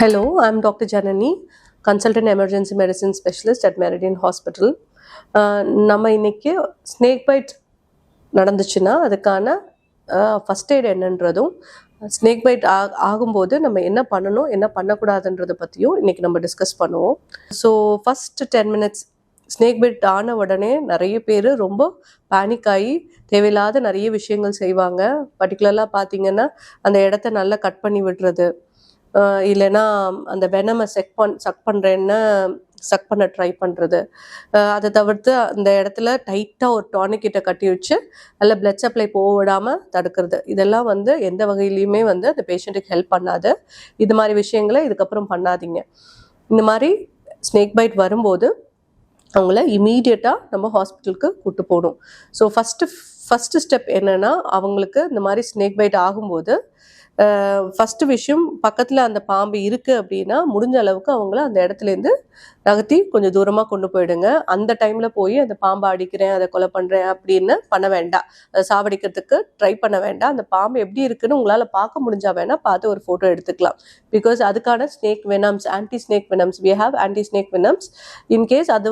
Hello, I'm Dr. Janani, consultant emergency medicine specialist at Meridian Hospital. நம்ம இன்னைக்கு snake byte நடந்துச்சுன்னா அதுக்கான first aid என்னன்றதும் snake byte ஆகும்போது நம்ம என்ன பண்ணணும் என்ன பண்ணக்கூடாதுன்றதை பற்றியும் இன்னைக்கு நம்ம டிஸ்கஸ் பண்ணுவோம். So first 10 minutes snake byte ஆன உடனே நிறைய பேர் ரொம்ப பேனிக் ஆகி தேவையில்லாத நிறைய விஷயங்கள் செய்வாங்க. பர்டிகுலராக பார்த்தீங்கன்னா அந்த இடத்த நல்லா கட் பண்ணி விடுறது, இல்லைன்னா அந்த வெனமை சக் பண்ணுறேன்னு சக் பண்ண ட்ரை பண்ணுறது, அதை தவிர்த்து அந்த இடத்துல டைட்டாக ஒரு டானிக்கிட்ட கட்டி வச்சு அதில் பிளட் சப்ளை போக விடாமல் தடுக்கிறது, இதெல்லாம் எந்த வகையிலையுமே அந்த பேஷண்ட்டுக்கு ஹெல்ப் பண்ணாது. இது மாதிரி விஷயங்களை இதுக்கப்புறம் பண்ணாதீங்க. இந்த மாதிரி ஸ்னேக் பைட் வரும்போது அவங்கள இமீடியட்டாக நம்ம ஹாஸ்பிட்டலுக்கு கூட்டு போகணும். ஸோ ஃபஸ்ட்டு ஸ்டெப் என்னென்னா, அவங்களுக்கு இந்த மாதிரி ஸ்னேக் பைட் ஆகும்போது ஃபஸ்ட்டு விஷயம், பக்கத்தில் அந்த பாம்பு இருக்குது அப்படின்னா முடிஞ்ச அளவுக்கு அவங்கள அந்த இடத்துலேருந்து நகர்த்தி கொஞ்சம் தூரமாக கொண்டு போயிடுங்க. அந்த டைமில் போய் அந்த பாம்பை அடிக்கிறேன், அதை கொலை பண்ணுறேன் அப்படின்னு பண்ண வேண்டாம். அதை சாவடிக்கிறதுக்கு ட்ரை பண்ண வேண்டாம். அந்த பாம்பு எப்படி இருக்குன்னு உங்களால் பார்க்க முடிஞ்சால் வேணால் பார்த்து ஒரு ஃபோட்டோ எடுத்துக்கலாம். பிகாஸ் அதுக்கான snake venoms, anti snake venoms, we have anti snake venoms. In case அது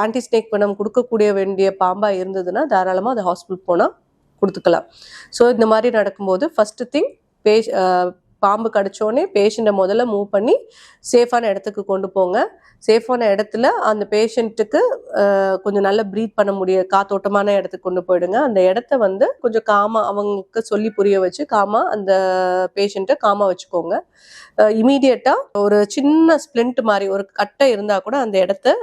ஆன்டி ஸ்னேக் வெனம் கொடுக்கக்கூடிய வேண்டிய பாம்பாக இருந்ததுன்னா தாராளமாக அது ஹாஸ்பிட்டல் போனால் கொடுத்துக்கலாம். ஸோ இந்த மாதிரி நடக்கும்போது ஃபஸ்ட்டு திங், பாம்பு கடிச்சோடனே பேஷண்ட்டை முதல்ல மூவ் பண்ணி சேஃபான இடத்துக்கு கொண்டு போங்க. சேஃபான இடத்துல அந்த பேஷண்ட்டுக்கு கொஞ்சம் நல்லா ப்ரீத் பண்ண காத்தோட்டமான இடத்துக்கு கொண்டு போயிடுங்க. அந்த இடத்த கொஞ்சம் காமாக அவங்களுக்கு சொல்லி புரிய வச்சு அந்த பேஷண்ட்டை காமாக வச்சுக்கோங்க. இமீடியட்டாக ஒரு சின்ன ஸ்ப்ளிண்ட் மாதிரி ஒரு கட்டை இருந்தால் கூட அந்த இடத்த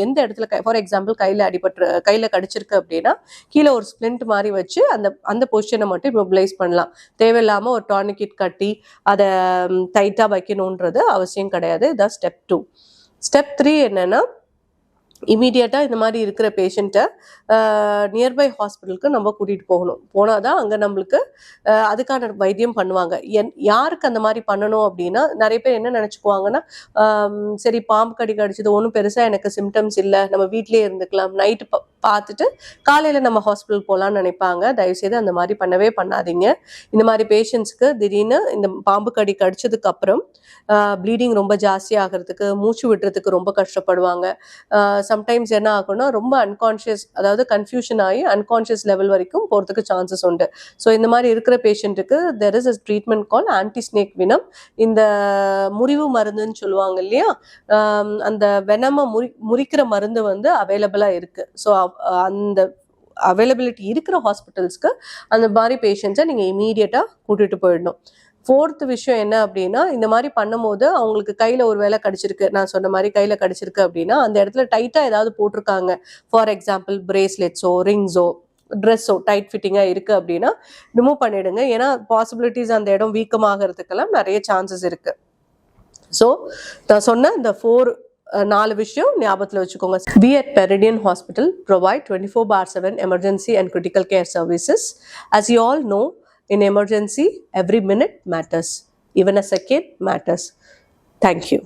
எந்த இடத்துல ஃபார் எக்ஸாம்பிள் கையில் கடிச்சிருக்கு அப்படின்னா கீழே ஒரு ஸ்ப்ளிண்ட் மாதிரி வச்சு அந்த பொசிஷனை மட்டும் இமொபிலைஸ் பண்ணலாம். தேவையில்லாமல் ஒரு டானிக்கிட் கட்டி அதை டைட்டாக வைக்கணுன்றது அவசியம் கிடையாது. இதான் ஸ்டெப் 2. ஸ்டெப் 3 என்னன்னா, இமீடியட்டாக இந்த மாதிரி இருக்கிற பேஷண்ட்டை நியர்பை ஹாஸ்பிட்டலுக்கு நம்ம கூட்டிகிட்டு போகணும். போனால் தான் அங்கே நம்மளுக்கு அதுக்கான வைத்தியம் பண்ணுவாங்க. யாருக்கு அந்த மாதிரி பண்ணணும் அப்படின்னா, நிறைய பேர் என்ன நினச்சிக்குவாங்கன்னா, சரி பாம்பு கடிச்சது ஒன்றும் பெருசாக எனக்கு சிம்டம்ஸ் இல்லை, நம்ம வீட்லேயே இருந்துக்கலாம், நைட்டு பார்த்துட்டு காலையில் நம்ம ஹாஸ்பிட்டல் போகலான்னு நினைப்பாங்க. தயவுசெய்து அந்த மாதிரி பண்ணவே பண்ணாதீங்க. இந்த மாதிரி பேஷண்ட்ஸ்க்கு திடீர்னு இந்த பாம்பு கடிச்சதுக்கு அப்புறம் ப்ளீடிங் ரொம்ப ஜாஸ்தி ஆகிறதுக்கு, மூச்சு விடுறதுக்கு ரொம்ப கஷ்டப்படுவாங்க. சம்டைம்ஸ் என்ன ஆகும்னா ரொம்ப அன்கான்ஷியஸ், அதாவது கன்ஃபியூஷன் ஆகி அன்கான்ஷியஸ் லெவல் வரைக்கும் போகிறதுக்கு சான்சஸ் உண்டு. ஸோ இந்த மாதிரி இருக்கிற பேஷண்ட்டுக்கு there is a treatment call anti snake venom. இந்த முறிவு மருந்துன்னு சொல்லுவாங்க இல்லையா, அந்த வெனமை முறிக்கிற மருந்து அவைலபிளாக இருக்குது. ஸோ அந்த அவைலபிலிட்டி இருக்கிற ஹாஸ்பிட்டல்ஸ்க்கு அந்த மாதிரி பேஷண்ட்ஸை நீங்கள் இமீடியட்டாக கூட்டிகிட்டு போயிடணும். 4th விஷயம் என்ன அப்படின்னா, இந்த மாதிரி பண்ணும்போது அவங்களுக்கு கையில் ஒரு வேலை கடிச்சிருக்கு, நான் சொன்ன மாதிரி கையில் கடிச்சிருக்கு அப்படின்னா அந்த இடத்துல டைட்டாக ஏதாவது போட்டிருக்காங்க, ஃபார் எக்ஸாம்பிள் பிரேஸ்லெட்ஸோ ரிங்ஸோ ட்ரெஸ்ஸோ டைட் ஃபிட்டிங்காக இருக்குது அப்படின்னா ரிமூவ் பண்ணிவிடுங்க. ஏன்னா பாசிபிலிட்டிஸ் அந்த இடம் வீக்கமாகறதுக்கெல்லாம் நிறைய சான்சஸ் இருக்குது. ஸோ நான் சொன்ன இந்த 4 விஷயம் ஞாபகத்தில் வச்சுக்கோங்க. We at Meridian Hospital provide 24/7 emergency and critical care services. As you all know, in emergency, every minute matters. Even a second matters. Thank you.